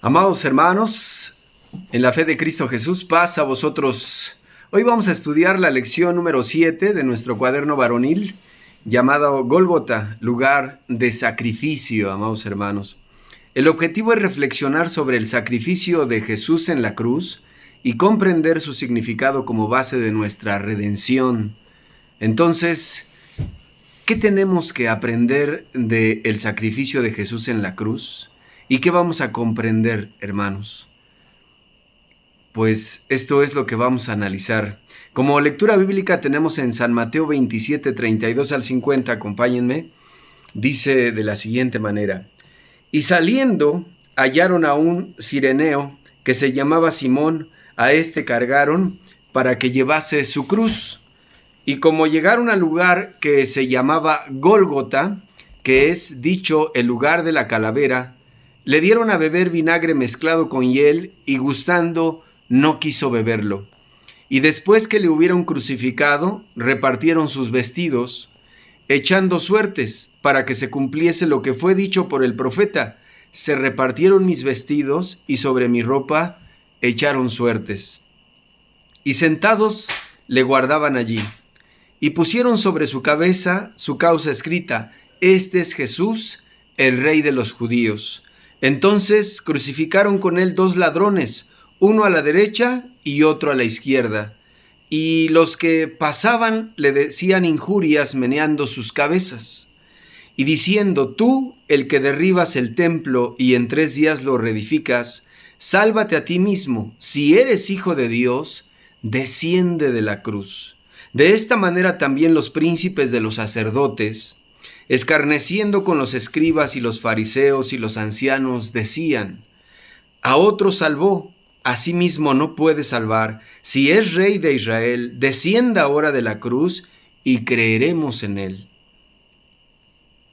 Amados hermanos, en la fe de Cristo Jesús, paz a vosotros. Hoy vamos a estudiar la lección número 7 de nuestro cuaderno varonil, llamado Gólgota, lugar de sacrificio, amados hermanos. El objetivo es reflexionar sobre el sacrificio de Jesús en la cruz y comprender su significado como base de nuestra redención. Entonces, ¿qué tenemos que aprender del sacrificio de Jesús en la cruz? ¿Y qué vamos a comprender, hermanos? Pues esto es lo que vamos a analizar. Como lectura bíblica tenemos en San Mateo 27, 32 al 50, acompáñenme, dice de la siguiente manera: Y saliendo, hallaron a un cireneo que se llamaba Simón, a este cargaron para que llevase su cruz. Y como llegaron al lugar que se llamaba Gólgota, que es dicho el lugar de la calavera, le dieron a beber vinagre mezclado con hiel, y gustando no quiso beberlo. Y después que le hubieron crucificado, repartieron sus vestidos, echando suertes para que se cumpliese lo que fue dicho por el profeta: se repartieron mis vestidos, y sobre mi ropa echaron suertes. Y sentados le guardaban allí. Y pusieron sobre su cabeza su causa escrita: Este es Jesús, el Rey de los judíos. Entonces crucificaron con él dos ladrones, uno a la derecha y otro a la izquierda. Y los que pasaban le decían injurias meneando sus cabezas, y diciendo: Tú, el que derribas el templo y en 3 días lo reedificas, sálvate a ti mismo. Si eres hijo de Dios, desciende de la cruz. De esta manera también los príncipes de los sacerdotes, escarneciendo con los escribas y los fariseos y los ancianos, decían: A otro salvó, a sí mismo no puede salvar. Si es Rey de Israel, descienda ahora de la cruz y creeremos en él.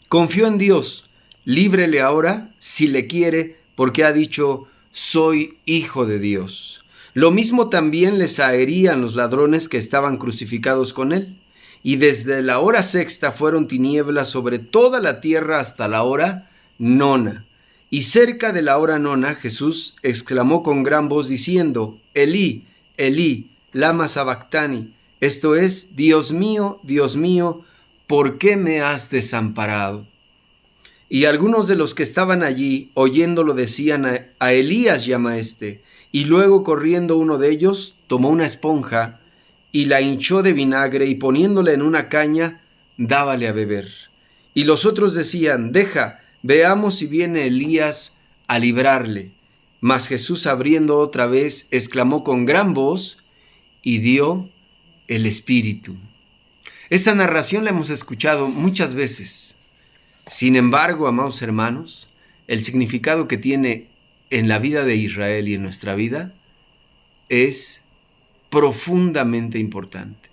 Confió en Dios, líbrele ahora si le quiere, porque ha dicho: soy hijo de Dios. Lo mismo también les aherían los ladrones que estaban crucificados con él. Y desde la hora sexta fueron tinieblas sobre toda la tierra hasta la hora nona. Y cerca de la hora nona Jesús exclamó con gran voz diciendo: Elí, Elí, lama sabactani. Esto es: Dios mío, ¿por qué me has desamparado? Y algunos de los que estaban allí, oyéndolo, decían: a Elías llama éste. Y luego, corriendo uno de ellos, tomó una esponja y la hinchó de vinagre, y poniéndola en una caña, dábale a beber. Y los otros decían: deja, veamos si viene Elías a librarle. Mas Jesús, abriendo otra vez, exclamó con gran voz y dio el Espíritu. Esta narración la hemos escuchado muchas veces. Sin embargo, amados hermanos, el significado que tiene en la vida de Israel y en nuestra vida es profundamente importante,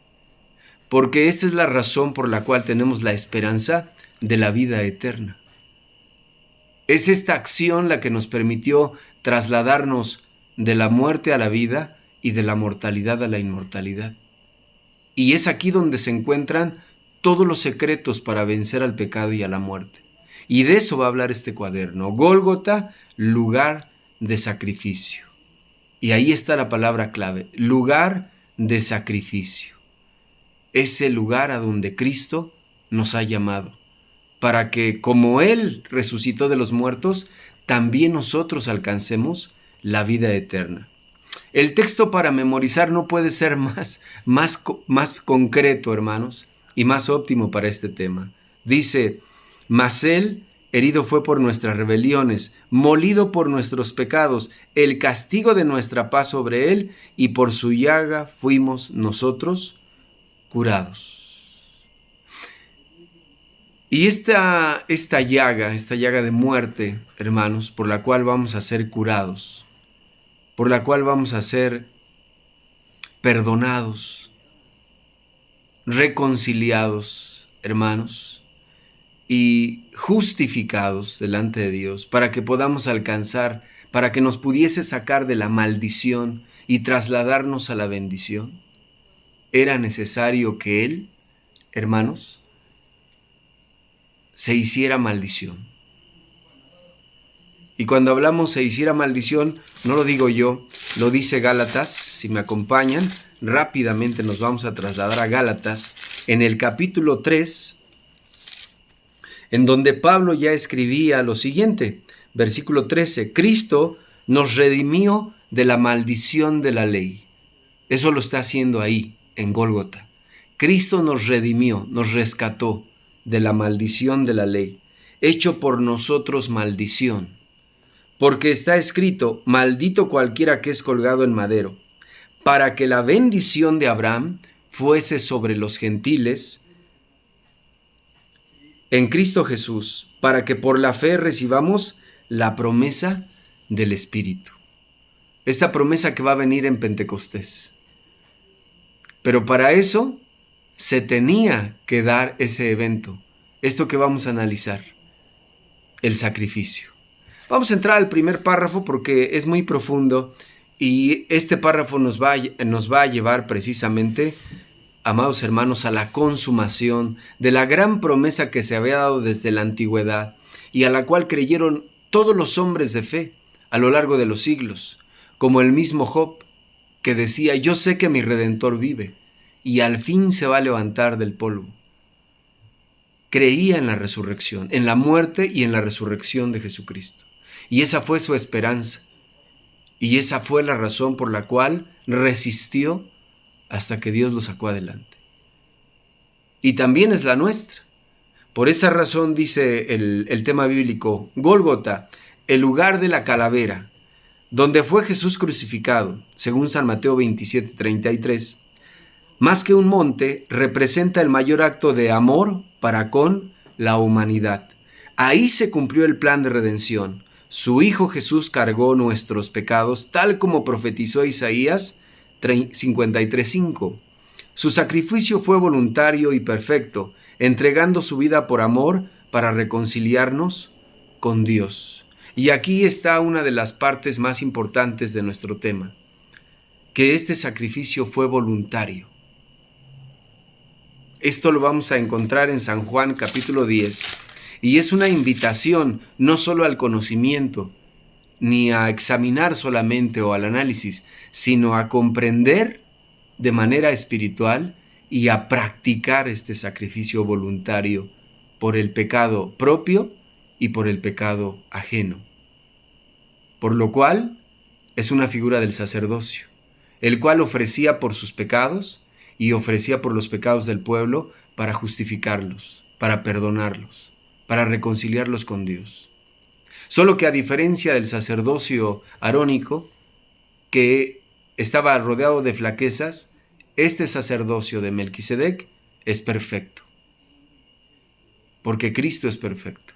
porque esta es la razón por la cual tenemos la esperanza de la vida eterna. Es esta acción la que nos permitió trasladarnos de la muerte a la vida y de la mortalidad a la inmortalidad. Y es aquí donde se encuentran todos los secretos para vencer al pecado y a la muerte. Y de eso va a hablar este cuaderno. Gólgota, lugar de sacrificio. Y ahí está la palabra clave: lugar de sacrificio. Es el lugar a donde Cristo nos ha llamado, para que, como Él resucitó de los muertos, también nosotros alcancemos la vida eterna. El texto para memorizar no puede ser más concreto, hermanos, y más óptimo para este tema. Dice: mas Él herido fue por nuestras rebeliones, molido por nuestros pecados, el castigo de nuestra paz sobre Él, y por su llaga fuimos nosotros curados. Y esta llaga de muerte, hermanos, por la cual vamos a ser curados, por la cual vamos a ser perdonados, reconciliados, hermanos, y justificados delante de Dios, para que podamos alcanzar, para que nos pudiese sacar de la maldición y trasladarnos a la bendición, era necesario que Él, hermanos, se hiciera maldición. Y cuando hablamos se hiciera maldición, no lo digo yo, lo dice Gálatas. Si me acompañan, rápidamente nos vamos a trasladar a Gálatas, en el capítulo 3, en donde Pablo ya escribía lo siguiente, versículo 13, Cristo nos redimió de la maldición de la ley. Eso lo está haciendo ahí, en Gólgota. Cristo nos redimió, nos rescató de la maldición de la ley, hecho por nosotros maldición. Porque está escrito, maldito cualquiera que es colgado en madero, para que la bendición de Abraham fuese sobre los gentiles en Cristo Jesús, para que por la fe recibamos la promesa del Espíritu. Esta promesa que va a venir en Pentecostés. Pero para eso se tenía que dar ese evento, esto que vamos a analizar, el sacrificio. Vamos a entrar al primer párrafo porque es muy profundo y este párrafo nos va a llevar precisamente, amados hermanos, a la consumación de la gran promesa que se había dado desde la antigüedad y a la cual creyeron todos los hombres de fe a lo largo de los siglos, como el mismo Job, que decía, yo sé que mi Redentor vive y al fin se va a levantar del polvo. Creía en la resurrección, en la muerte y en la resurrección de Jesucristo. Y esa fue su esperanza. Y esa fue la razón por la cual resistió hasta que Dios lo sacó adelante. Y también es la nuestra. Por esa razón dice el tema bíblico, Gólgota, el lugar de la calavera, donde fue Jesús crucificado, según San Mateo 27:33, más que un monte, representa el mayor acto de amor para con la humanidad. Ahí se cumplió el plan de redención. Su Hijo Jesús cargó nuestros pecados, tal como profetizó Isaías 53:5. Su sacrificio fue voluntario y perfecto, entregando su vida por amor para reconciliarnos con Dios. Y aquí está una de las partes más importantes de nuestro tema, que este sacrificio fue voluntario. Esto lo vamos a encontrar en San Juan capítulo 10. Y es una invitación no solo al conocimiento, ni a examinar solamente o al análisis, sino a comprender de manera espiritual y a practicar este sacrificio voluntario por el pecado propio y por el pecado ajeno. Por lo cual es una figura del sacerdocio, el cual ofrecía por sus pecados y ofrecía por los pecados del pueblo para justificarlos, para perdonarlos, para reconciliarlos con Dios. Solo que a diferencia del sacerdocio arónico, que estaba rodeado de flaquezas, este sacerdocio de Melquisedec es perfecto, porque Cristo es perfecto.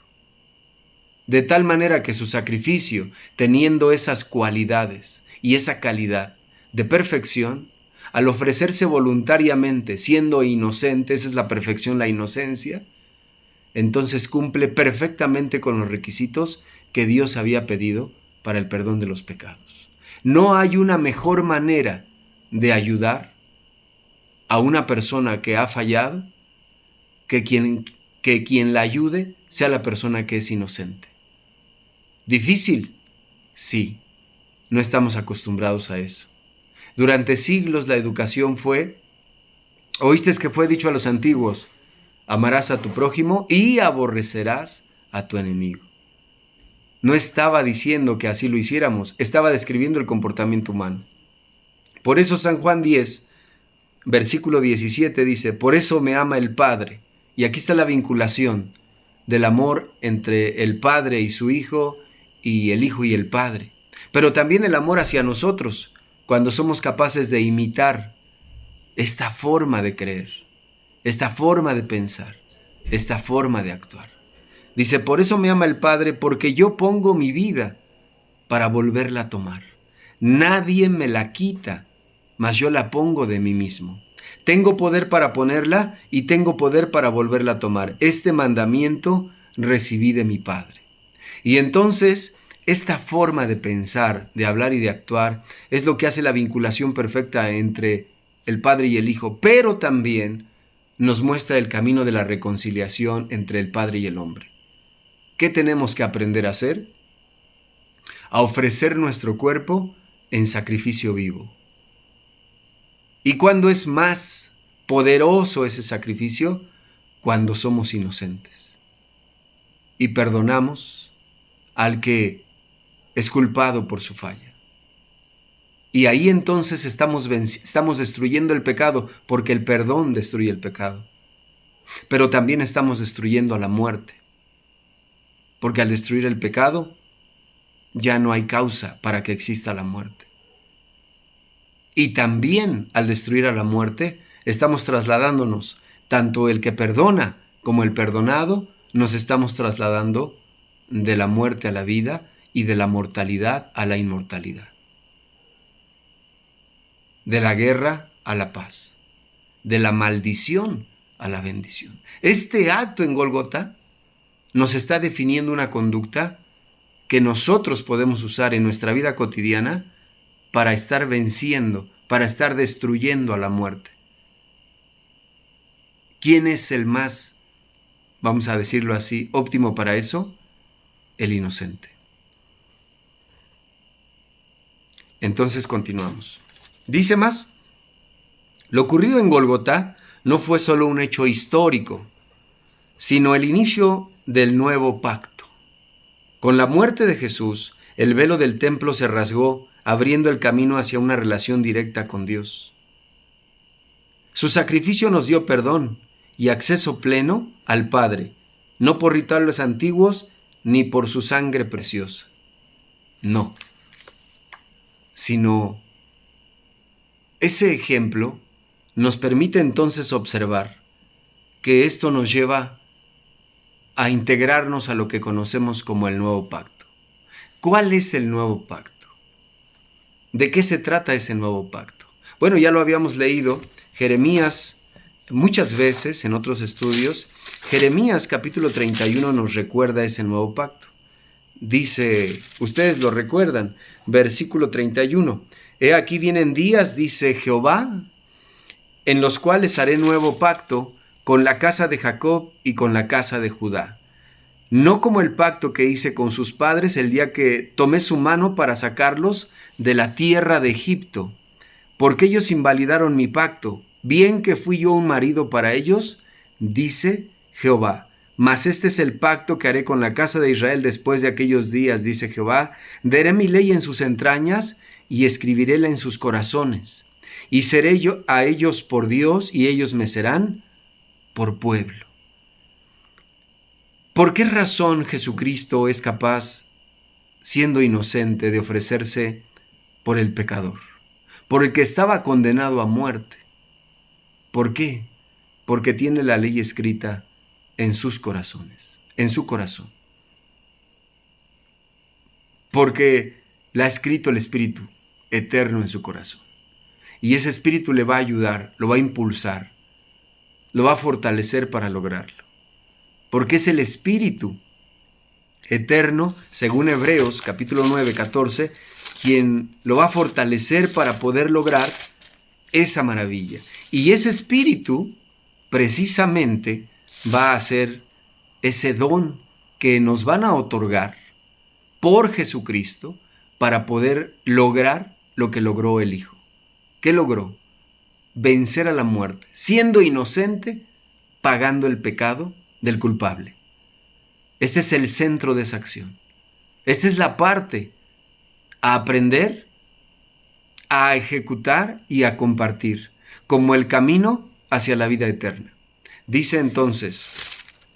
De tal manera que su sacrificio, teniendo esas cualidades y esa calidad de perfección, al ofrecerse voluntariamente, siendo inocente, esa es la perfección, la inocencia, entonces cumple perfectamente con los requisitos que Dios había pedido para el perdón de los pecados. No hay una mejor manera de ayudar a una persona que ha fallado que quien la ayude sea la persona que es inocente. ¿Difícil? Sí, no estamos acostumbrados a eso. Durante siglos la educación fue, oíste que fue dicho a los antiguos, amarás a tu prójimo y aborrecerás a tu enemigo. No estaba diciendo que así lo hiciéramos, estaba describiendo el comportamiento humano. Por eso San Juan 10, versículo 17 dice, por eso me ama el Padre. Y aquí está la vinculación del amor entre el Padre y su Hijo y el Hijo y el Padre. Pero también el amor hacia nosotros, cuando somos capaces de imitar esta forma de creer, esta forma de pensar, esta forma de actuar. Dice, por eso me ama el Padre, porque yo pongo mi vida para volverla a tomar. Nadie me la quita, mas yo la pongo de mí mismo. Tengo poder para ponerla y tengo poder para volverla a tomar. Este mandamiento recibí de mi Padre. Y entonces, esta forma de pensar, de hablar y de actuar es lo que hace la vinculación perfecta entre el Padre y el Hijo, pero también nos muestra el camino de la reconciliación entre el Padre y el hombre. ¿Qué tenemos que aprender a hacer? a ofrecer nuestro cuerpo en sacrificio vivo. ¿Y cuándo es más poderoso ese sacrificio? Cuando somos inocentes y perdonamos al que es culpado por su falla. Y ahí entonces estamos destruyendo el pecado, porque el perdón destruye el pecado. Pero también estamos destruyendo a la muerte, porque al destruir el pecado ya no hay causa para que exista la muerte. Y también al destruir a la muerte estamos trasladándonos, tanto el que perdona como el perdonado, nos estamos trasladando de la muerte a la vida y de la mortalidad a la inmortalidad. De la guerra a la paz, de la maldición a la bendición. Este acto en Gólgota nos está definiendo una conducta que nosotros podemos usar en nuestra vida cotidiana para estar venciendo, para estar destruyendo a la muerte. ¿Quién es el más, vamos a decirlo así, óptimo para eso? El inocente. Entonces continuamos. Dice más, lo ocurrido en Gólgota no fue solo un hecho histórico, sino el inicio del nuevo pacto. Con la muerte de Jesús, el velo del templo se rasgó, abriendo el camino hacia una relación directa con Dios. Su sacrificio nos dio perdón y acceso pleno al Padre, no por rituales antiguos ni por su sangre preciosa. No, sino ese ejemplo nos permite entonces observar que esto nos lleva a integrarnos a lo que conocemos como el nuevo pacto. ¿Cuál es el nuevo pacto? ¿De qué se trata ese nuevo pacto? Bueno, ya lo habíamos leído, Jeremías, muchas veces en otros estudios. Jeremías capítulo 31 nos recuerda ese nuevo pacto. Dice, ustedes lo recuerdan, versículo 31. He aquí vienen días, dice Jehová, en los cuales haré nuevo pacto con la casa de Jacob y con la casa de Judá. No como el pacto que hice con sus padres el día que tomé su mano para sacarlos de la tierra de Egipto, porque ellos invalidaron mi pacto, bien que fui yo un marido para ellos, dice Jehová. Mas este es el pacto que haré con la casa de Israel después de aquellos días, dice Jehová. Daré mi ley en sus entrañas y escribiréla en sus corazones. Y seré yo a ellos por Dios y ellos me serán por pueblo. ¿Por qué razón Jesucristo es capaz, siendo inocente, de ofrecerse por el pecador? Por el que estaba condenado a muerte. ¿Por qué? Porque tiene la ley escrita en sus corazones, en su corazón. Porque la ha escrito el Espíritu eterno en su corazón. Y ese Espíritu le va a ayudar, lo va a impulsar, lo va a fortalecer para lograrlo. Porque es el Espíritu eterno, según Hebreos capítulo 9, 14, quien lo va a fortalecer para poder lograr esa maravilla. Y ese Espíritu precisamente va a ser ese don que nos van a otorgar por Jesucristo para poder lograr lo que logró el Hijo. ¿Qué logró? Vencer a la muerte, siendo inocente, pagando el pecado del culpable. Este es el centro de esa acción. Esta es la parte a aprender, a ejecutar y a compartir, como el camino hacia la vida eterna. Dice entonces,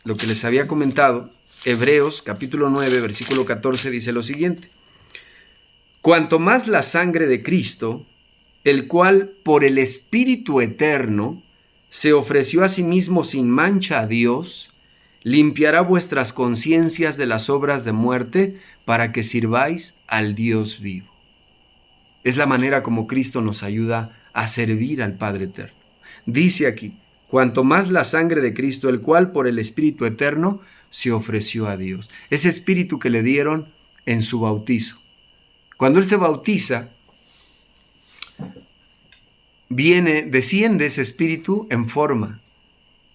lo que les había comentado, Hebreos capítulo 9, versículo 14, dice lo siguiente. Cuanto más la sangre de Cristo, el cual por el Espíritu eterno se ofreció a sí mismo sin mancha a Dios, limpiará vuestras conciencias de las obras de muerte para que sirváis al Dios vivo. Es la manera como Cristo nos ayuda a servir al Padre eterno. Dice aquí, cuanto más la sangre de Cristo, el cual por el Espíritu eterno se ofreció a Dios. Ese Espíritu que le dieron en su bautizo. Cuando Él se bautiza, desciende ese Espíritu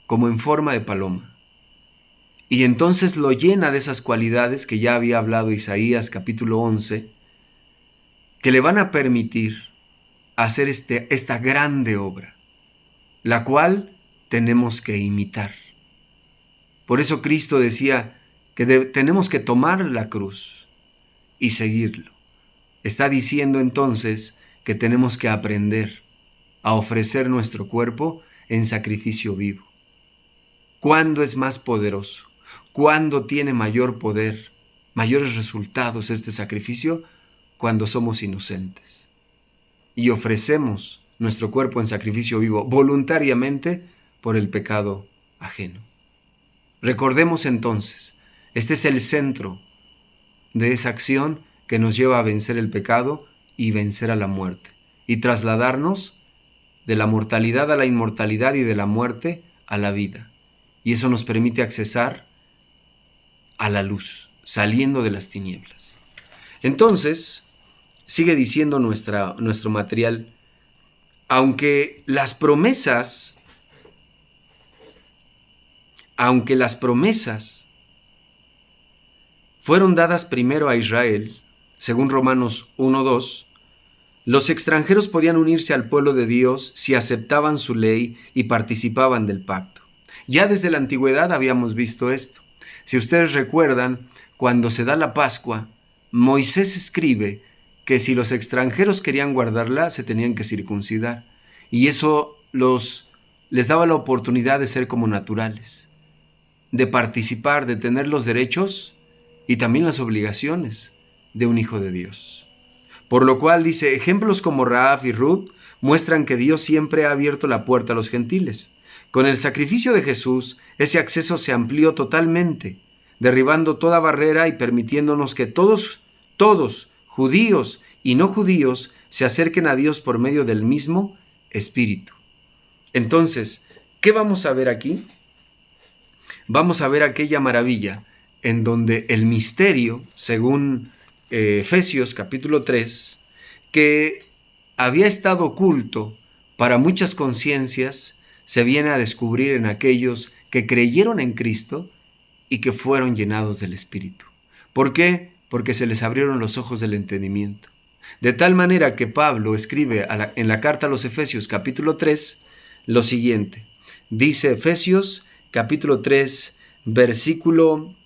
como en forma de paloma. Y entonces lo llena de esas cualidades que ya había hablado Isaías capítulo 11, que le van a permitir hacer esta grande obra, la cual tenemos que imitar. Por eso Cristo decía que tenemos que tomar la cruz y seguirlo. Está diciendo entonces que tenemos que aprender a ofrecer nuestro cuerpo en sacrificio vivo. ¿Cuándo es más poderoso? ¿Cuándo tiene mayor poder, mayores resultados este sacrificio? Cuando somos inocentes y ofrecemos nuestro cuerpo en sacrificio vivo voluntariamente por el pecado ajeno. Recordemos entonces, este es el centro de esa acción que nos lleva a vencer el pecado y vencer a la muerte, y trasladarnos de la mortalidad a la inmortalidad y de la muerte a la vida. Y eso nos permite accesar a la luz, saliendo de las tinieblas. Entonces, sigue diciendo nuestro material, aunque las promesas fueron dadas primero a Israel, según Romanos 1:2, los extranjeros podían unirse al pueblo de Dios si aceptaban su ley y participaban del pacto. Ya desde la antigüedad habíamos visto esto. Si ustedes recuerdan, cuando se da la Pascua, Moisés escribe que si los extranjeros querían guardarla, se tenían que circuncidar. Y eso les daba la oportunidad de ser como naturales, de participar, de tener los derechos y también las obligaciones de un hijo de Dios. Por lo cual dice, ejemplos como Rahab y Ruth muestran que Dios siempre ha abierto la puerta a los gentiles. Con el sacrificio de Jesús, ese acceso se amplió totalmente, derribando toda barrera y permitiéndonos que todos, judíos y no judíos, se acerquen a Dios por medio del mismo Espíritu. Entonces, ¿qué vamos a ver aquí? Vamos a ver aquella maravilla en donde el misterio, según Efesios capítulo 3, que había estado oculto para muchas conciencias, se viene a descubrir en aquellos que creyeron en Cristo y que fueron llenados del Espíritu. ¿Por qué? Porque se les abrieron los ojos del entendimiento. De tal manera que Pablo escribe en la carta a los Efesios capítulo 3 lo siguiente. Dice Efesios capítulo 3, versículo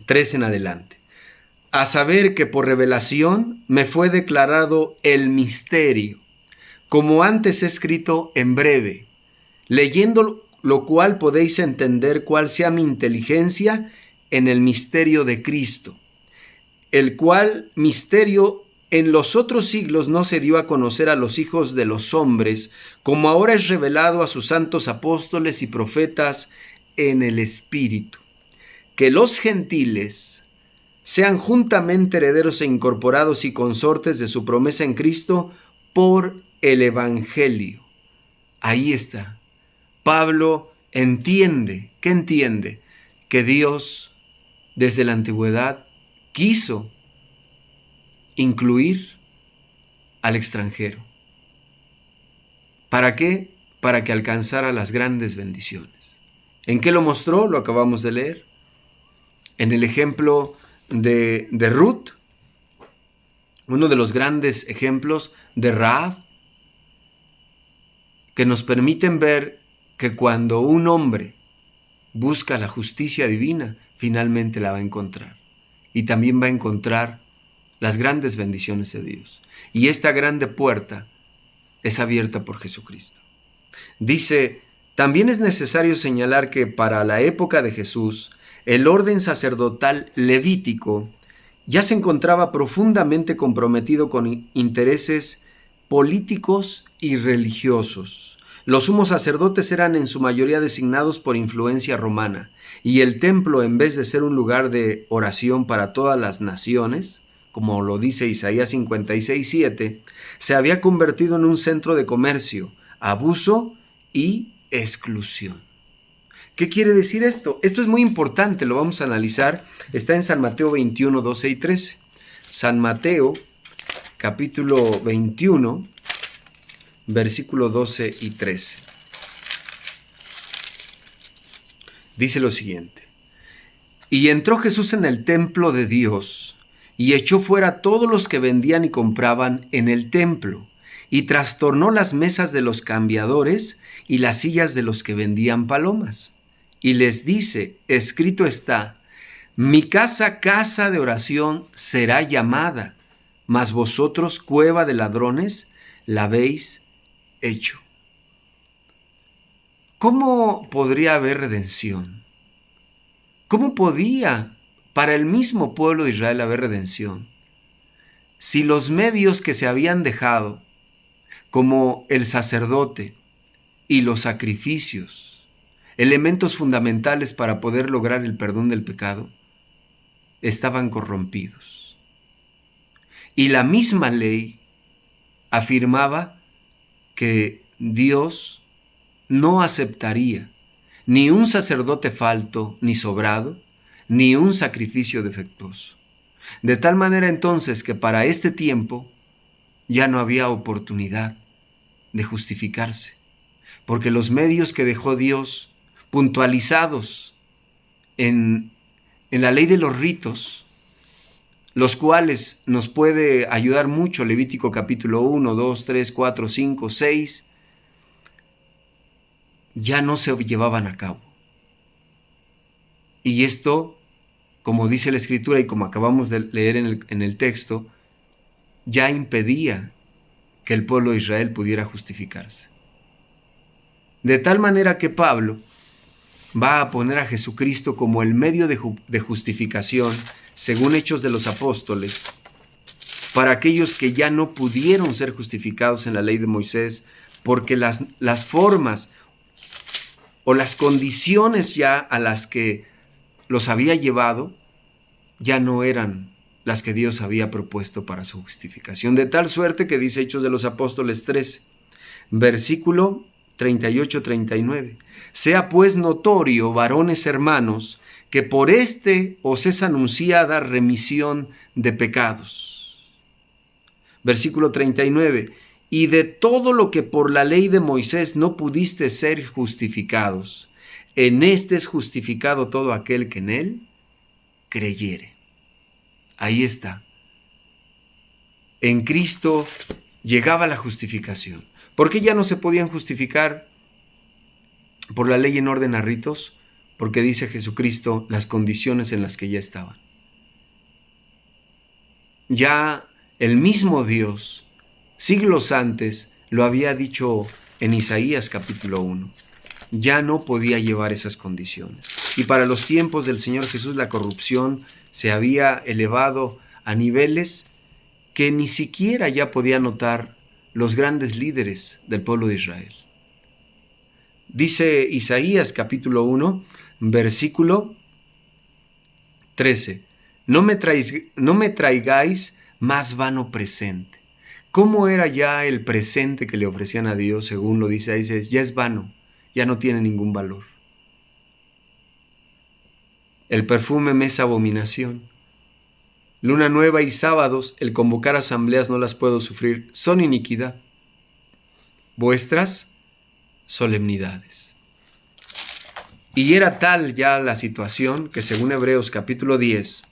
3 en adelante. A saber que por revelación me fue declarado el misterio, como antes he escrito en breve, leyendo lo cual podéis entender cuál sea mi inteligencia en el misterio de Cristo, el cual misterio en los otros siglos no se dio a conocer a los hijos de los hombres, como ahora es revelado a sus santos apóstoles y profetas en el Espíritu, que los gentiles sean juntamente herederos e incorporados y consortes de su promesa en Cristo por el Evangelio. Ahí está. Pablo entiende, ¿qué entiende? Que Dios desde la antigüedad quiso incluir al extranjero. ¿Para qué? Para que alcanzara las grandes bendiciones. ¿En qué lo mostró? Lo acabamos de leer. En el ejemplo de Ruth, uno de los grandes ejemplos de Rahab, que nos permiten ver que cuando un hombre busca la justicia divina, finalmente la va a encontrar. Y también va a encontrar las grandes bendiciones de Dios. Y esta grande puerta es abierta por Jesucristo. Dice, también es necesario señalar que para la época de Jesús, el orden sacerdotal levítico ya se encontraba profundamente comprometido con intereses políticos y religiosos. Los sumos sacerdotes eran en su mayoría designados por influencia romana, y el templo, en vez de ser un lugar de oración para todas las naciones, como lo dice Isaías 56:7, se había convertido en un centro de comercio, abuso y exclusión. ¿Qué quiere decir esto? Esto es muy importante, lo vamos a analizar. Está en San Mateo 21, 12 y 13. San Mateo, capítulo 21, versículo 12 y 13. Dice lo siguiente. Y entró Jesús en el templo de Dios, y echó fuera a todos los que vendían y compraban en el templo, y trastornó las mesas de los cambiadores y las sillas de los que vendían palomas. Y les dice, escrito está, mi casa, casa de oración será llamada, mas vosotros, cueva de ladrones, la habéis hecho. ¿Cómo podría haber redención? ¿Cómo podía para el mismo pueblo de Israel haber redención si los medios que se habían dejado, como el sacerdote y los sacrificios, elementos fundamentales para poder lograr el perdón del pecado, estaban corrompidos? Y la misma ley afirmaba que Dios no aceptaría ni un sacerdote falto ni sobrado, ni un sacrificio defectuoso. De tal manera entonces que para este tiempo ya no había oportunidad de justificarse, porque los medios que dejó Dios puntualizados en la ley de los ritos, los cuales nos puede ayudar mucho Levítico capítulo 1, 2, 3, 4, 5, 6, ya no se llevaban a cabo. Y esto, como dice la Escritura y como acabamos de leer en el texto, ya impedía que el pueblo de Israel pudiera justificarse. De tal manera que Pablo va a poner a Jesucristo como el medio de justificación, según Hechos de los Apóstoles, para aquellos que ya no pudieron ser justificados en la ley de Moisés, porque las formas o las condiciones ya a las que los había llevado ya no eran las que Dios había propuesto para su justificación. De tal suerte que dice Hechos de los Apóstoles 3, versículo 38-39. Sea pues notorio, varones hermanos, que por este os es anunciada remisión de pecados. Versículo 39. Y de todo lo que por la ley de Moisés no pudiste ser justificados, en este es justificado todo aquel que en él creyere. Ahí está. En Cristo llegaba la justificación. ¿Por qué ya no se podían justificar por la ley en orden a ritos? Porque dice Jesucristo las condiciones en las que ya estaban. Ya el mismo Dios, siglos antes, lo había dicho en Isaías capítulo 1. Ya no podía llevar esas condiciones. Y para los tiempos del Señor Jesús la corrupción se había elevado a niveles que ni siquiera ya podían notar los grandes líderes del pueblo de Israel. Dice Isaías capítulo 1, versículo 13. No me traigáis más vano presente. ¿Cómo era ya el presente que le ofrecían a Dios? Según lo dice ahí, ya es vano, ya no tiene ningún valor. El perfume me es abominación. Luna nueva y sábados, el convocar asambleas no las puedo sufrir, son iniquidad. Vuestras solemnidades. Y era tal ya la situación que según Hebreos capítulo 10,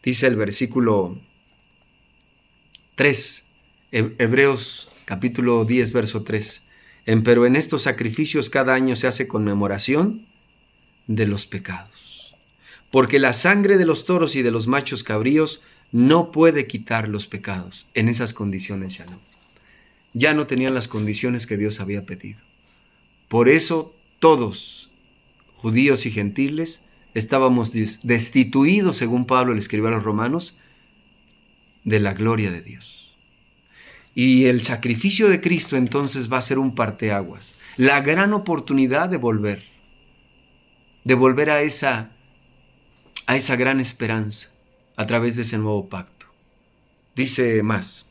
dice el versículo 3, Hebreos capítulo 10, verso 3, pero en estos sacrificios cada año se hace conmemoración de los pecados, porque la sangre de los toros y de los machos cabríos no puede quitar los pecados. En esas condiciones ya no tenían las condiciones que Dios había pedido. Por eso todos, judíos y gentiles, estábamos destituidos, según Pablo le escribió a los romanos, de la gloria de Dios. Y el sacrificio de Cristo entonces va a ser un parteaguas, la gran oportunidad de volver a esa gran esperanza a través de ese nuevo pacto. Dice más: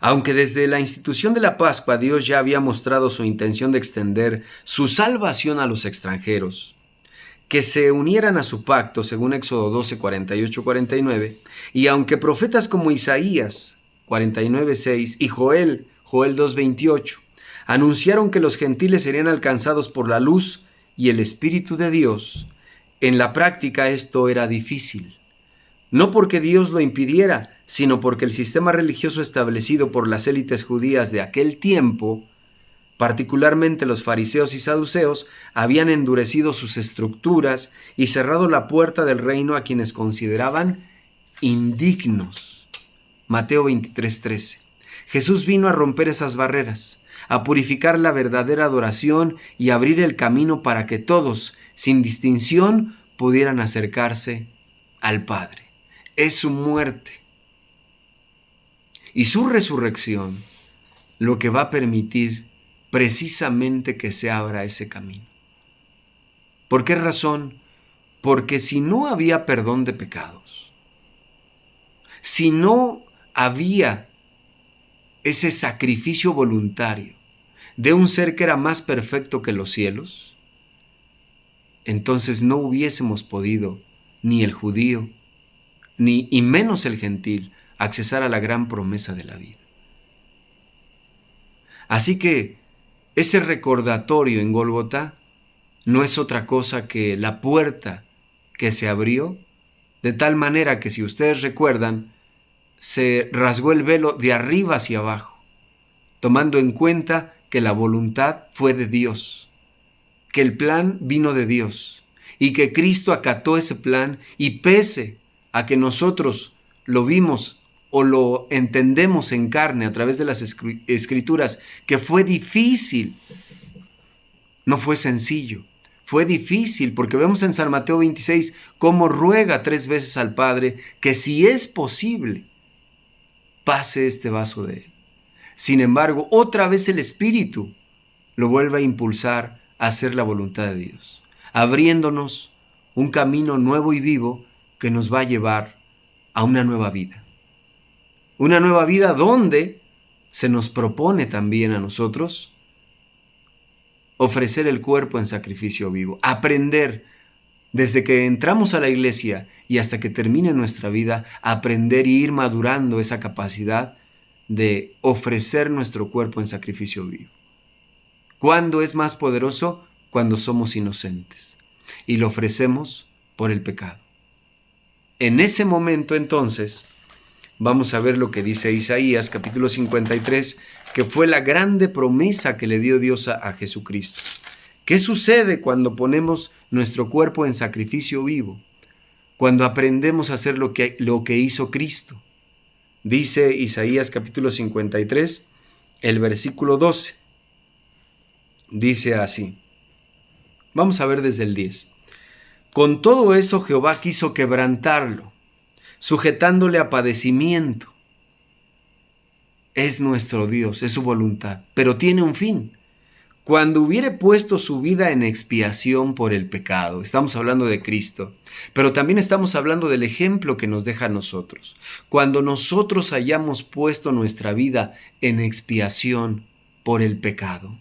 aunque desde la institución de la Pascua Dios ya había mostrado su intención de extender su salvación a los extranjeros, que se unieran a su pacto, según Éxodo 12, 48, 49, y aunque profetas como Isaías 49, 6 y Joel 2, 28, anunciaron que los gentiles serían alcanzados por la luz y el Espíritu de Dios, En la práctica esto era difícil, no porque Dios lo impidiera, sino porque el sistema religioso establecido por las élites judías de aquel tiempo, particularmente los fariseos y saduceos, habían endurecido sus estructuras y cerrado la puerta del reino a quienes consideraban indignos. Mateo 23:13. Jesús vino a romper esas barreras, a purificar la verdadera adoración y abrir el camino para que todos, sin distinción, pudieran acercarse al Padre. Es su muerte y su resurrección lo que va a permitir precisamente que se abra ese camino. ¿Por qué razón? Porque si no había perdón de pecados, si no había ese sacrificio voluntario de un ser que era más perfecto que los cielos, entonces no hubiésemos podido, ni el judío, ni y menos el gentil, accesar a la gran promesa de la vida. Así que ese recordatorio en Gólgota no es otra cosa que la puerta que se abrió, de tal manera que, si ustedes recuerdan, se rasgó el velo de arriba hacia abajo, tomando en cuenta que la voluntad fue de Dios, que el plan vino de Dios y que Cristo acató ese plan, y pese a que nosotros lo vimos o lo entendemos en carne a través de las escrituras, que fue difícil, no fue sencillo, fue difícil, porque vemos en San Mateo 26 cómo ruega 3 veces al Padre que, si es posible, pase este vaso de él. Sin embargo, otra vez el Espíritu lo vuelve a impulsar a hacer la voluntad de Dios, abriéndonos un camino nuevo y vivo que nos va a llevar a una nueva vida. Una nueva vida donde se nos propone también a nosotros ofrecer el cuerpo en sacrificio vivo, aprender desde que entramos a la iglesia y hasta que termine nuestra vida, aprender y ir madurando esa capacidad de ofrecer nuestro cuerpo en sacrificio vivo. ¿Cuándo es más poderoso? Cuando somos inocentes y lo ofrecemos por el pecado. En ese momento, entonces, vamos a ver lo que dice Isaías capítulo 53, que fue la grande promesa que le dio Dios a Jesucristo. ¿Qué sucede cuando ponemos nuestro cuerpo en sacrificio vivo? Cuando aprendemos a hacer lo que hizo Cristo. Dice Isaías capítulo 53, el versículo 12. Dice así. Vamos a ver desde el 10. Con todo eso Jehová quiso quebrantarlo, sujetándole a padecimiento. Es nuestro Dios, es su voluntad, pero tiene un fin. Cuando hubiere puesto su vida en expiación por el pecado, estamos hablando de Cristo, pero también estamos hablando del ejemplo que nos deja a nosotros. Cuando nosotros hayamos puesto nuestra vida en expiación por el pecado,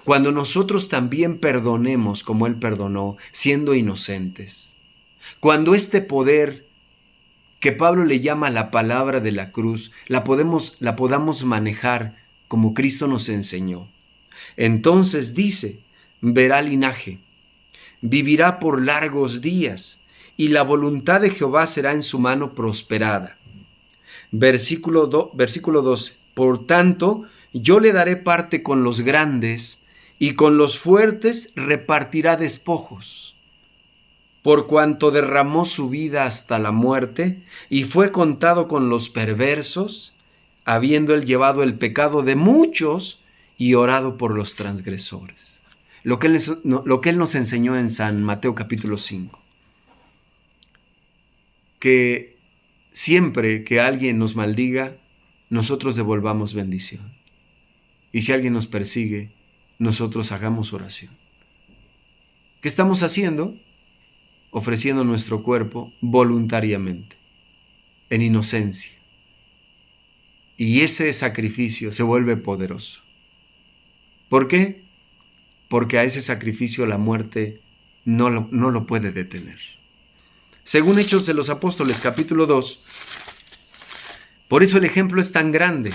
cuando nosotros también perdonemos como Él perdonó, siendo inocentes, cuando este poder que Pablo le llama la palabra de la cruz, la podamos manejar como Cristo nos enseñó. Entonces dice, verá linaje, vivirá por largos días, y la voluntad de Jehová será en su mano prosperada. Versículo 12, por tanto, yo le daré parte con los grandes, y con los fuertes repartirá despojos. Por cuanto derramó su vida hasta la muerte, y fue contado con los perversos, habiendo él llevado el pecado de muchos, y orado por los transgresores. Lo que él nos enseñó en San Mateo capítulo 5. Que siempre que alguien nos maldiga, nosotros devolvamos bendición. Y si alguien nos persigue, nosotros hagamos oración. ¿Qué estamos haciendo? Ofreciendo nuestro cuerpo voluntariamente, en inocencia. Y ese sacrificio se vuelve poderoso. ¿Por qué? Porque a ese sacrificio la muerte no lo puede detener. Según Hechos de los Apóstoles, capítulo 2, por eso el ejemplo es tan grande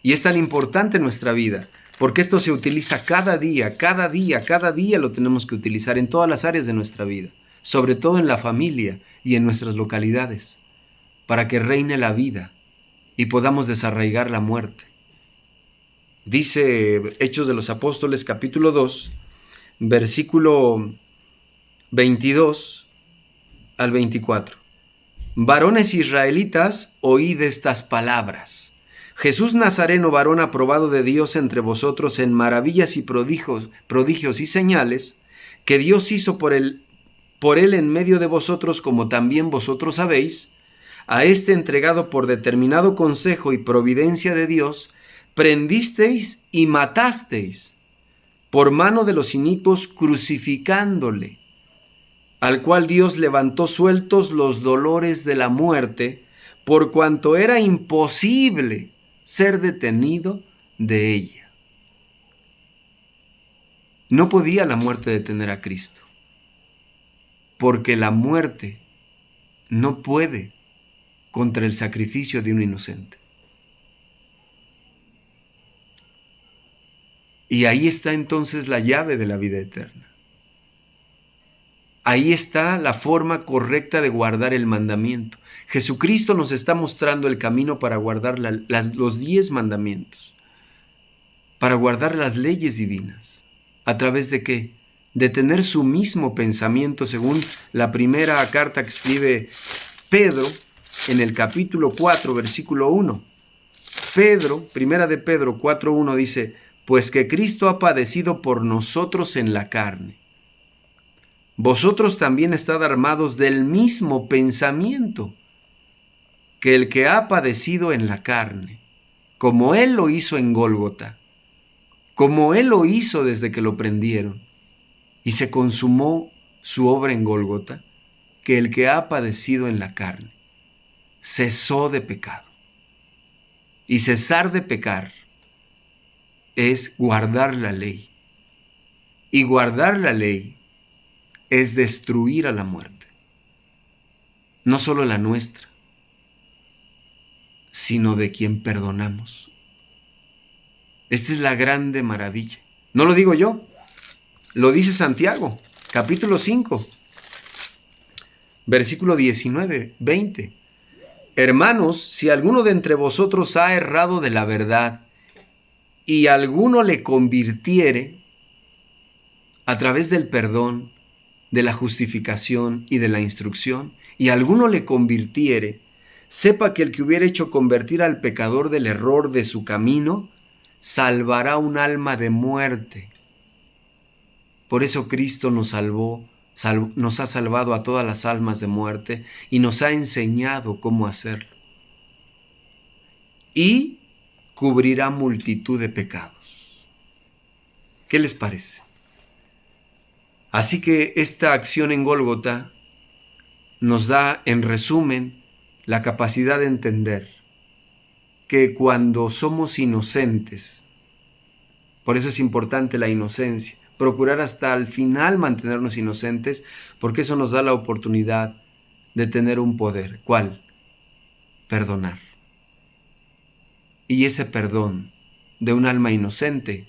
y es tan importante en nuestra vida, porque esto se utiliza cada día lo tenemos que utilizar en todas las áreas de nuestra vida. sobre todo en la familia y en nuestras localidades, para que reine la vida y podamos desarraigar la muerte. Dice Hechos de los Apóstoles capítulo 2, versículo 22 al 24. Varones israelitas, oíd estas palabras. Jesús Nazareno, varón aprobado de Dios entre vosotros en maravillas y prodigios y señales, que Dios hizo por él en medio de vosotros, como también vosotros sabéis, a este entregado por determinado consejo y providencia de Dios, prendisteis y matasteis por mano de los inicuos, crucificándole, al cual Dios levantó sueltos los dolores de la muerte, por cuanto era imposible ser detenido de ella. No podía la muerte detener a Cristo, porque la muerte no puede contra el sacrificio de un inocente. Y ahí está entonces la llave de la vida eterna. Ahí está la forma correcta de guardar el mandamiento. Jesucristo nos está mostrando el camino para guardar los 10 mandamientos, para guardar las leyes divinas. ¿A través de qué? De tener su mismo pensamiento, según la primera carta que escribe Pedro en el capítulo 4, versículo 1. Primera de Pedro 4:1 dice: pues que Cristo ha padecido por nosotros en la carne. Vosotros también estad armados del mismo pensamiento que el que ha padecido en la carne, como Él lo hizo en Gólgota, como Él lo hizo desde que lo prendieron, y se consumó su obra en Gólgota, que el que ha padecido en la carne cesó de pecado. Y cesar de pecar es guardar la ley. Y guardar la ley es destruir a la muerte. No solo la nuestra, sino de quien perdonamos. Esta es la grande maravilla. No lo digo yo, lo dice Santiago, capítulo 5, versículo 19, 20. Hermanos, si alguno de entre vosotros ha errado de la verdad y alguno le convirtiere a través del perdón, de la justificación y de la instrucción, y alguno le convirtiere, sepa que el que hubiera hecho convertir al pecador del error de su camino, salvará un alma de muerte. Por eso Cristo nos salvó, nos ha salvado a todas las almas de muerte y nos ha enseñado cómo hacerlo. Y cubrirá multitud de pecados. ¿Qué les parece? Así que esta acción en Gólgota nos da, en resumen, la capacidad de entender que cuando somos inocentes, por eso es importante la inocencia, procurar hasta el final mantenernos inocentes, porque eso nos da la oportunidad de tener un poder. ¿Cuál? Perdonar. Y ese perdón de un alma inocente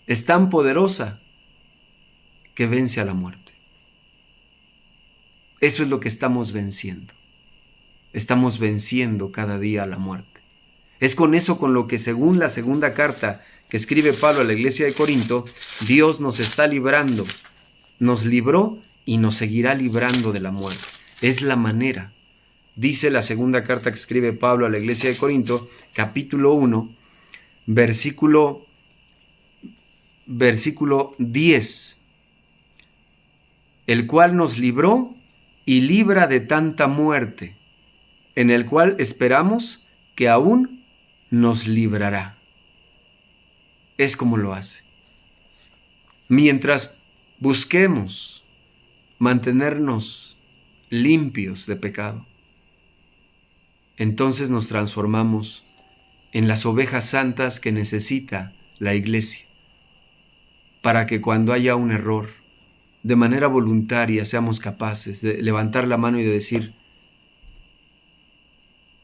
es tan poderosa que vence a la muerte. Eso es lo que estamos venciendo. Estamos venciendo cada día a la muerte. Es con eso con lo que, según la segunda carta que escribe Pablo a la iglesia de Corinto, Dios nos está librando, nos libró y nos seguirá librando de la muerte. Es la manera. Dice la segunda carta que escribe Pablo a la iglesia de Corinto, capítulo 1, versículo 10, el cual nos libró y libra de tanta muerte, en el cual esperamos que aún nos librará. Es como lo hace. Mientras busquemos mantenernos limpios de pecado, entonces nos transformamos en las ovejas santas que necesita la iglesia, para que cuando haya un error, de manera voluntaria seamos capaces de levantar la mano y de decir: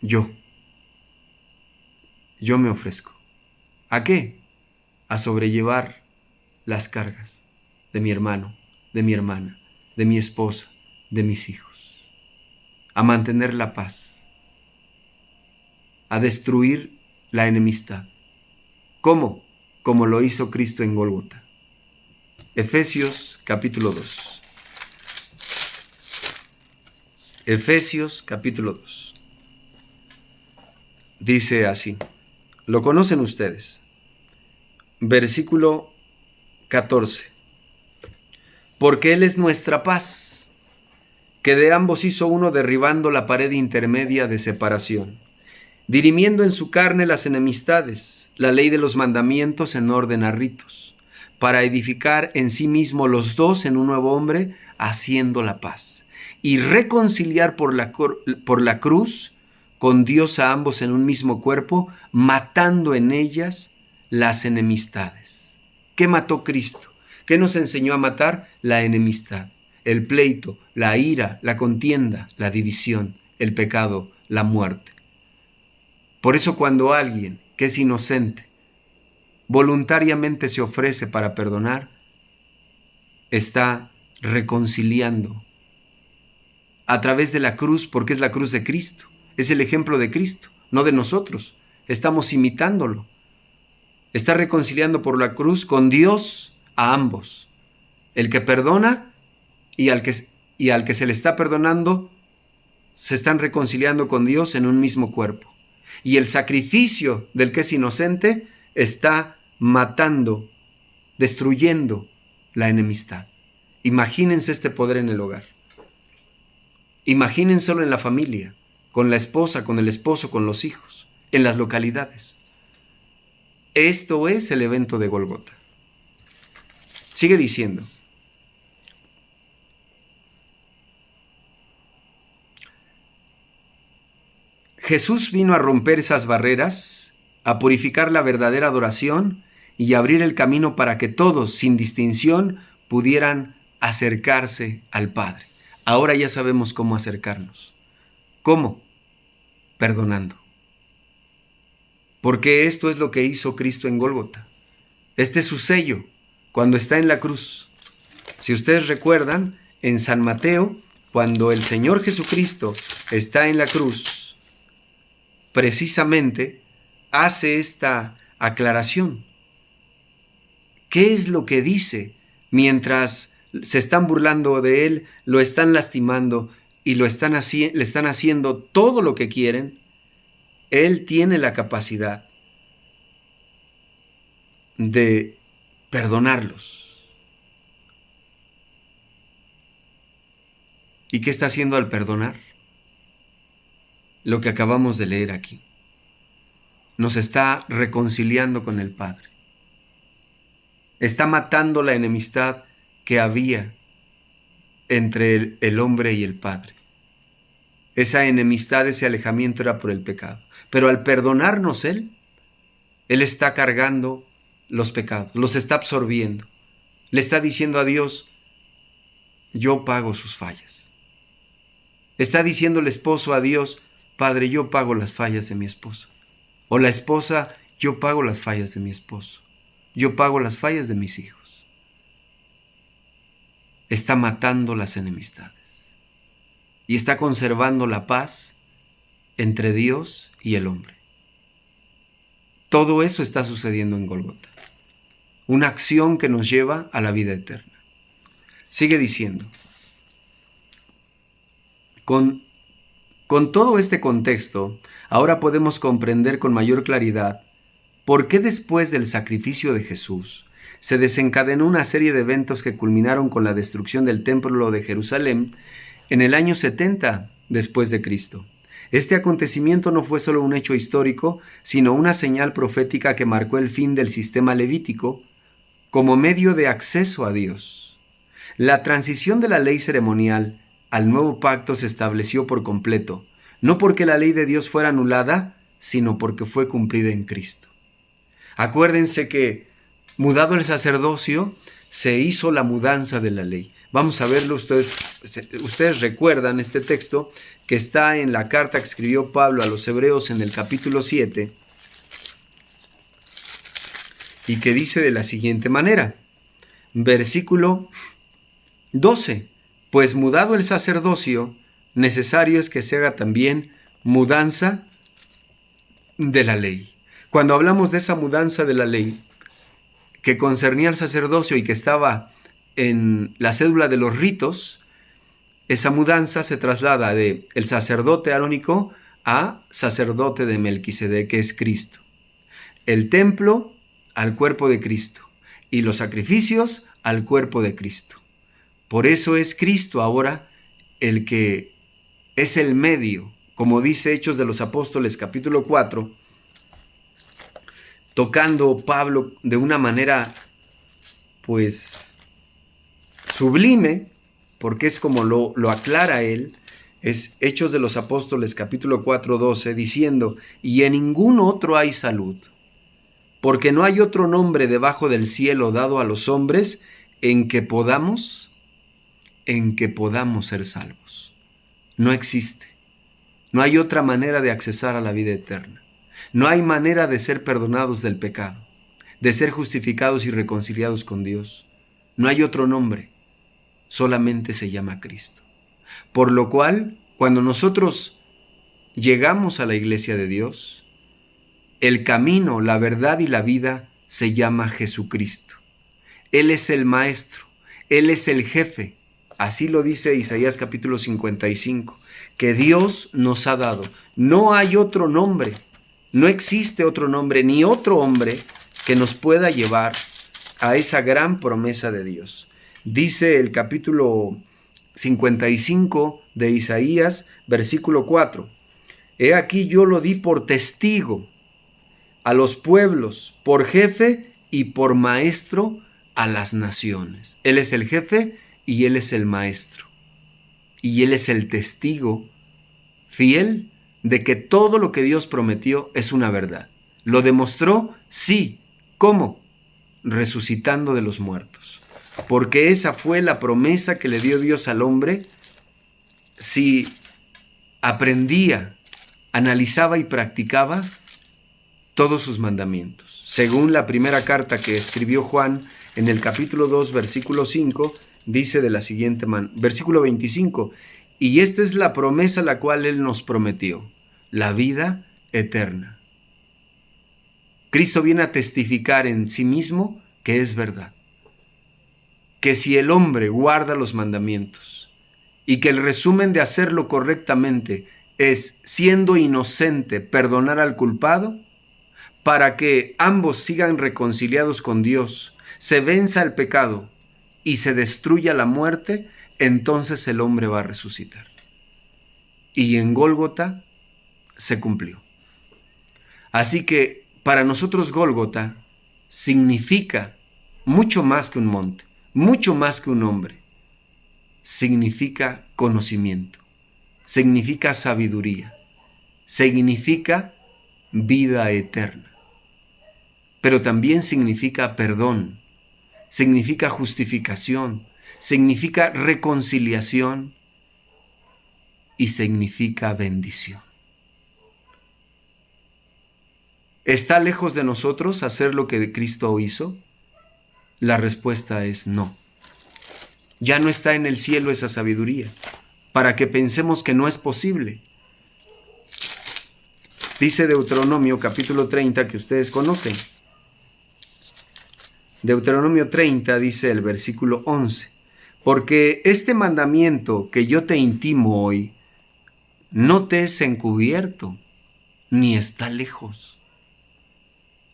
yo me ofrezco. ¿A qué? A sobrellevar las cargas de mi hermano, de mi hermana, de mi esposa, de mis hijos, a mantener la paz, a destruir la enemistad. ¿Cómo? Como lo hizo Cristo en Gólgota. Efesios capítulo 2. Efesios capítulo 2. Dice así, lo conocen ustedes. Versículo 14. Porque Él es nuestra paz, que de ambos hizo uno derribando la pared intermedia de separación, dirimiendo en su carne las enemistades, la ley de los mandamientos en orden a ritos, para edificar en sí mismo los dos en un nuevo hombre, haciendo la paz, y reconciliar por la cruz con Dios a ambos en un mismo cuerpo, matando en ellas las enemistades. ¿Qué mató Cristo? ¿Qué nos enseñó a matar? La enemistad, el pleito, la ira, la contienda, la división, el pecado, la muerte. Por eso cuando alguien que es inocente voluntariamente se ofrece para perdonar, está reconciliando a través de la cruz, porque es la cruz de Cristo, es el ejemplo de Cristo, no de nosotros. Estamos imitándolo. Está reconciliando por la cruz con Dios a ambos. El que perdona y al que se le está perdonando, se están reconciliando con Dios en un mismo cuerpo. Y el sacrificio del que es inocente está matando, destruyendo la enemistad. Imagínense este poder en el hogar. Imagínenselo en la familia, con la esposa, con el esposo, con los hijos, en las localidades. Esto es el evento de Gólgota. Sigue diciendo. Jesús vino a romper esas barreras, a purificar la verdadera adoración y a abrir el camino para que todos, sin distinción, pudieran acercarse al Padre. Ahora ya sabemos cómo acercarnos. ¿Cómo? Perdonando. Porque esto es lo que hizo Cristo en Gólgota. Este es su sello cuando está en la cruz. Si ustedes recuerdan, en San Mateo, cuando el Señor Jesucristo está en la cruz, precisamente hace esta aclaración. ¿Qué es lo que dice mientras se están burlando de él, lo están lastimando y le están haciendo todo lo que quieren? Él tiene la capacidad de perdonarlos. ¿Y qué está haciendo al perdonar? Lo que acabamos de leer aquí. Nos está reconciliando con el Padre. Está matando la enemistad que había entre el hombre y el Padre. Esa enemistad, ese alejamiento era por el pecado. Pero al perdonarnos Él está cargando los pecados, los está absorbiendo. Le está diciendo a Dios, yo pago sus fallas. Está diciendo el esposo a Dios, Padre, yo pago las fallas de mi esposo. O la esposa, yo pago las fallas de mi esposo. Yo pago las fallas de mis hijos. Está matando las enemistades. Y está conservando la paz entre Dios y el hombre. Todo eso está sucediendo en Gólgota. Una acción que nos lleva a la vida eterna. Sigue diciendo. Con todo este contexto, ahora podemos comprender con mayor claridad por qué después del sacrificio de Jesús se desencadenó una serie de eventos que culminaron con la destrucción del templo de Jerusalén en el año 70 después de Cristo. Este acontecimiento no fue solo un hecho histórico, sino una señal profética que marcó el fin del sistema levítico como medio de acceso a Dios. La transición de la ley ceremonial al nuevo pacto se estableció por completo, no porque la ley de Dios fuera anulada, sino porque fue cumplida en Cristo. Acuérdense que, mudado el sacerdocio, se hizo la mudanza de la ley. Vamos a verlo, ustedes recuerdan este texto que está en la carta que escribió Pablo a los Hebreos en el capítulo 7 y que dice de la siguiente manera, versículo 12, Pues mudado el sacerdocio, necesario es que se haga también mudanza de la ley. Cuando hablamos de esa mudanza de la ley que concernía al sacerdocio y que estaba en la cédula de los ritos, esa mudanza se traslada de el sacerdote arónico a sacerdote de Melquisedec, que es Cristo. El templo al cuerpo de Cristo y los sacrificios al cuerpo de Cristo. Por eso es Cristo ahora el que es el medio, como dice Hechos de los Apóstoles capítulo 4, tocando Pablo de una manera pues sublime, porque es como lo aclara él, es Hechos de los Apóstoles capítulo 4, 12, diciendo: y en ningún otro hay salud, porque no hay otro nombre debajo del cielo dado a los hombres en que podamos ser salvos. No existe. No hay otra manera de accesar a la vida eterna. No hay manera de ser perdonados del pecado, de ser justificados y reconciliados con Dios. No hay otro nombre, solamente se llama Cristo. Por lo cual, cuando nosotros llegamos a la iglesia de Dios, el camino, la verdad y la vida se llama Jesucristo. Él es el maestro, Él es el jefe. Así lo dice Isaías capítulo 55, que Dios nos ha dado. No hay otro nombre, no existe otro nombre, ni otro hombre que nos pueda llevar a esa gran promesa de Dios. Dice el capítulo 55 de Isaías, versículo 4. He aquí yo lo di por testigo a los pueblos, por jefe y por maestro a las naciones. Él es el jefe y Él es el maestro. Y Él es el testigo fiel de que todo lo que Dios prometió es una verdad. ¿Lo demostró? Sí. ¿Cómo? Resucitando de los muertos. Porque esa fue la promesa que le dio Dios al hombre si aprendía, analizaba y practicaba todos sus mandamientos. Según la primera carta que escribió Juan en el capítulo 2, versículo 5, dice de la siguiente manera, versículo 25, y esta es la promesa la cual Él nos prometió, la vida eterna. Cristo viene a testificar en sí mismo que es verdad, que si el hombre guarda los mandamientos y que el resumen de hacerlo correctamente es, siendo inocente, perdonar al culpado, para que ambos sigan reconciliados con Dios, se venza el pecado y se destruya la muerte, entonces el hombre va a resucitar. Y en Gólgota se cumplió. Así que para nosotros Gólgota significa mucho más que un monte, mucho más que un hombre. Significa conocimiento, significa sabiduría, significa vida eterna. Pero también significa perdón, significa justificación, significa reconciliación y significa bendición. ¿Está lejos de nosotros hacer lo que Cristo hizo? La respuesta es no. Ya no está en el cielo esa sabiduría, para que pensemos que no es posible. Dice Deuteronomio capítulo 30, que ustedes conocen. Deuteronomio 30 dice el versículo 11, porque este mandamiento que yo te intimo hoy no te es encubierto, ni está lejos.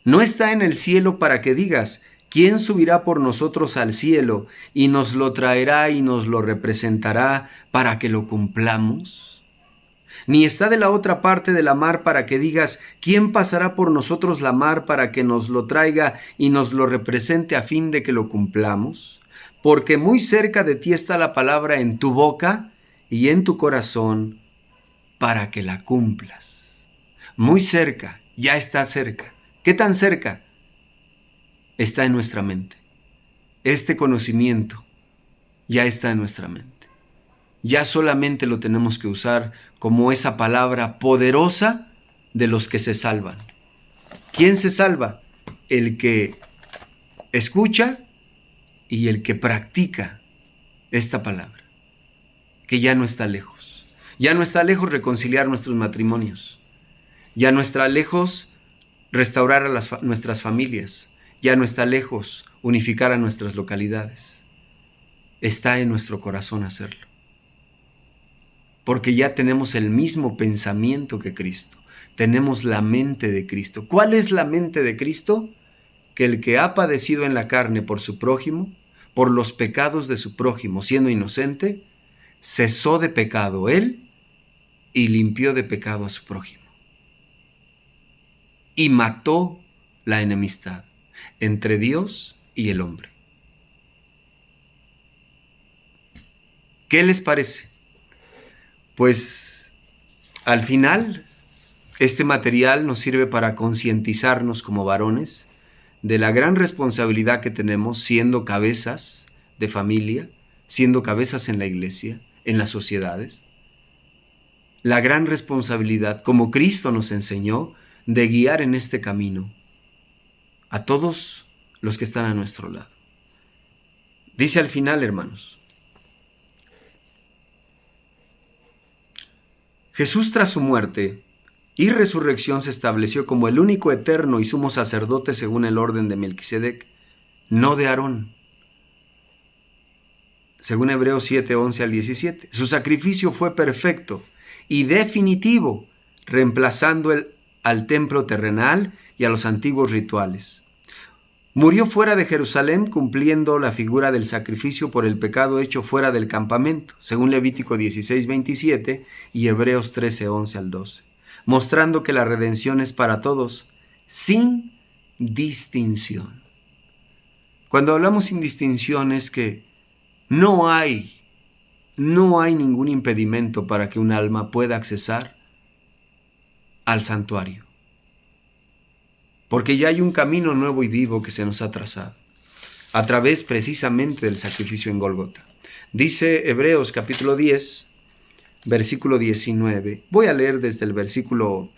No está en el cielo para que digas, ¿quién subirá por nosotros al cielo y nos lo traerá y nos lo representará para que lo cumplamos? Ni está de la otra parte de la mar para que digas, ¿quién pasará por nosotros la mar para que nos lo traiga y nos lo represente a fin de que lo cumplamos? Porque muy cerca de ti está la palabra en tu boca y en tu corazón para que la cumplas. Muy cerca, ya está cerca. ¿Qué tan cerca? Está en nuestra mente. Este conocimiento ya está en nuestra mente. Ya solamente lo tenemos que usar como esa palabra poderosa de los que se salvan. ¿Quién se salva? El que escucha y el que practica esta palabra. que ya no está lejos. Ya no está lejos reconciliar nuestros matrimonios. Ya no está lejos restaurar a nuestras familias. Ya no está lejos unificar a nuestras localidades. Está en nuestro corazón hacerlo. Porque ya tenemos el mismo pensamiento que Cristo. Tenemos la mente de Cristo. ¿Cuál es la mente de Cristo? Que el que ha padecido en la carne por su prójimo, por los pecados de su prójimo, siendo inocente, cesó de pecado él y limpió de pecado a su prójimo. Y mató la enemistad entre Dios y el hombre. ¿Qué les parece? Pues al final, este material nos sirve para concientizarnos como varones de la gran responsabilidad que tenemos siendo cabezas de familia, siendo cabezas en la iglesia, en las sociedades. La gran responsabilidad, como Cristo nos enseñó, de guiar en este camino a todos los que están a nuestro lado. Dice al final, hermanos, Jesús tras su muerte y resurrección se estableció como el único eterno y sumo sacerdote según el orden de Melquisedec, no de Aarón. Según Hebreos 7, 11 al 17. Su sacrificio fue perfecto y definitivo, reemplazando al templo terrenal y a los antiguos rituales. Murió fuera de Jerusalén cumpliendo la figura del sacrificio por el pecado hecho fuera del campamento, según Levítico 16, 27 y Hebreos 13, 11 al 12, mostrando que la redención es para todos, sin distinción. Cuando hablamos sin distinción es que no hay ningún impedimento para que un alma pueda accesar al santuario. Porque ya hay un camino nuevo y vivo que se nos ha trazado, a través precisamente del sacrificio en Gólgota. Dice Hebreos capítulo 10, versículo 19. Voy a leer desde el versículo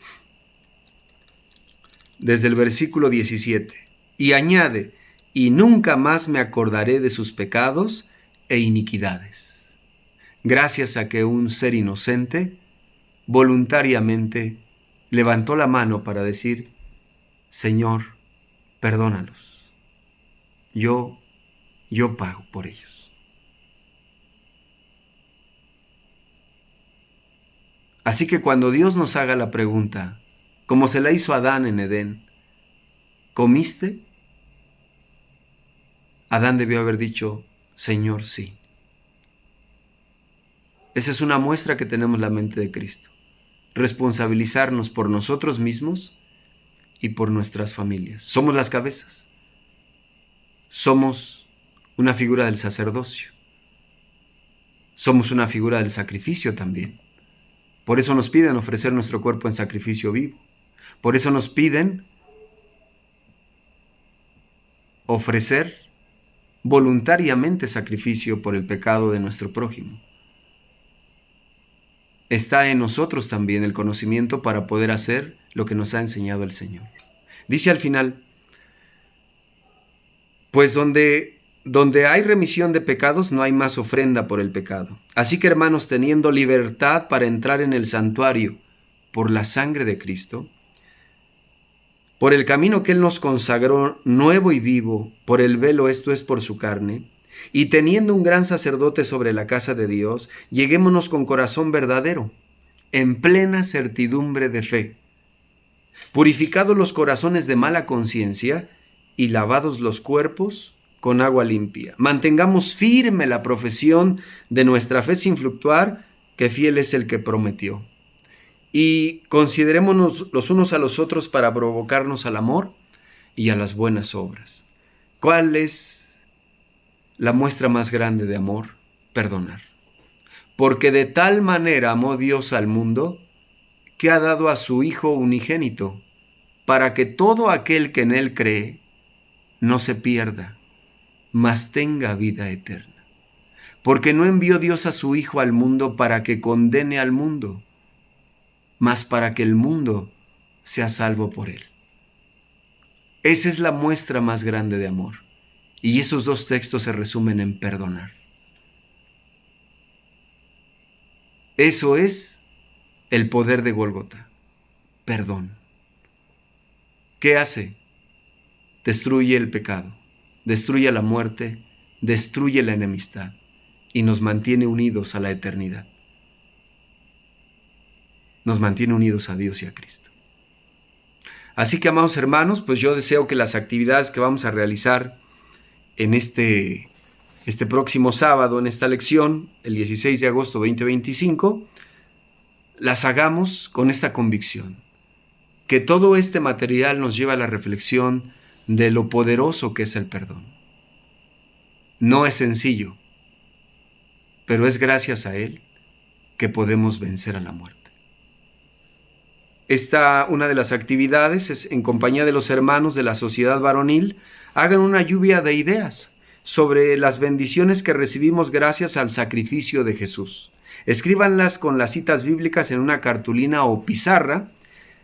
17. Y añade, y nunca más me acordaré de sus pecados e iniquidades. Gracias a que un ser inocente voluntariamente levantó la mano para decir, Señor, perdónalos. Yo pago por ellos. Así que cuando Dios nos haga la pregunta, como se la hizo a Adán en Edén, ¿comiste? Adán debió haber dicho, Señor, sí. Esa es una muestra que tenemos la mente de Cristo. Responsabilizarnos por nosotros mismos y por nuestras familias. Somos las cabezas. Somos una figura del sacerdocio. Somos una figura del sacrificio también. Por eso nos piden ofrecer nuestro cuerpo en sacrificio vivo. Por eso nos piden ofrecer voluntariamente sacrificio por el pecado de nuestro prójimo. Está en nosotros también el conocimiento para poder hacer lo que nos ha enseñado el Señor. Dice al final, pues donde hay remisión de pecados no hay más ofrenda por el pecado. Así que hermanos, teniendo libertad para entrar en el santuario por la sangre de Cristo, por el camino que Él nos consagró nuevo y vivo, por el velo, esto es por su carne, y teniendo un gran sacerdote sobre la casa de Dios, lleguémonos con corazón verdadero, en plena certidumbre de fe, purificados los corazones de mala conciencia y lavados los cuerpos con agua limpia. Mantengamos firme la profesión de nuestra fe sin fluctuar, que fiel es el que prometió. Y considerémonos los unos a los otros para provocarnos al amor y a las buenas obras. ¿Cuál es la muestra más grande de amor? Perdonar. Porque de tal manera amó Dios al mundo que ha dado a su Hijo unigénito, para que todo aquel que en Él cree no se pierda, mas tenga vida eterna. Porque no envió Dios a su Hijo al mundo para que condene al mundo, mas para que el mundo sea salvo por Él. Esa es la muestra más grande de amor. Y esos dos textos se resumen en perdonar. Eso es el poder de Gólgota. Perdón. ¿Qué hace? Destruye el pecado, destruye la muerte, destruye la enemistad y nos mantiene unidos a la eternidad. Nos mantiene unidos a Dios y a Cristo. Así que, amados hermanos, pues yo deseo que las actividades que vamos a realizar en este próximo sábado, en esta lección, el 16 de agosto 2025, las hagamos con esta convicción, que todo este material nos lleva a la reflexión de lo poderoso que es el perdón. No es sencillo, pero es gracias a él que podemos vencer a la muerte. Una de las actividades es, en compañía de los hermanos de la Sociedad Varonil, hagan una lluvia de ideas sobre las bendiciones que recibimos gracias al sacrificio de Jesús. Escríbanlas con las citas bíblicas en una cartulina o pizarra.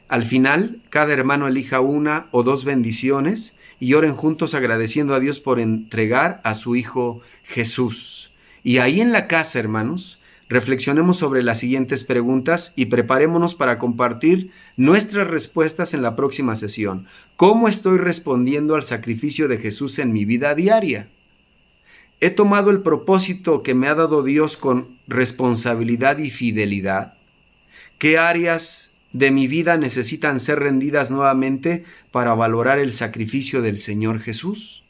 Al final, cada hermano elija una o dos bendiciones y oren juntos agradeciendo a Dios por entregar a su Hijo Jesús. Y ahí en la casa, hermanos, reflexionemos sobre las siguientes preguntas y preparémonos para compartir nuestras respuestas en la próxima sesión. ¿Cómo estoy respondiendo al sacrificio de Jesús en mi vida diaria? ¿He tomado el propósito que me ha dado Dios con responsabilidad y fidelidad? ¿Qué áreas de mi vida necesitan ser rendidas nuevamente para valorar el sacrificio del Señor Jesús?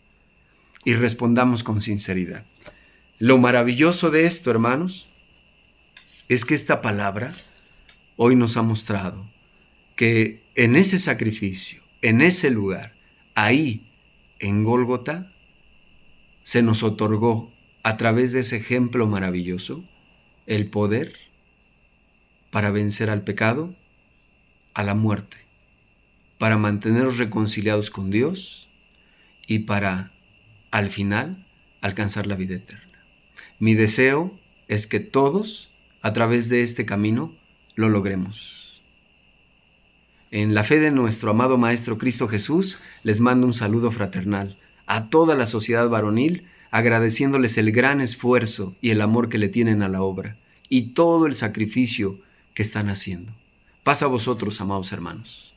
Y respondamos con sinceridad. Lo maravilloso de esto, hermanos, es que esta palabra hoy nos ha mostrado que en ese sacrificio, en ese lugar, ahí en Gólgota, se nos otorgó a través de ese ejemplo maravilloso el poder para vencer al pecado, a la muerte, para mantenernos reconciliados con Dios y para, al final, alcanzar la vida eterna. Mi deseo es que todos, a través de este camino, lo logremos. En la fe de nuestro amado Maestro Cristo Jesús, les mando un saludo fraternal a toda la sociedad varonil, agradeciéndoles el gran esfuerzo y el amor que le tienen a la obra y todo el sacrificio que están haciendo. Paz a vosotros, amados hermanos.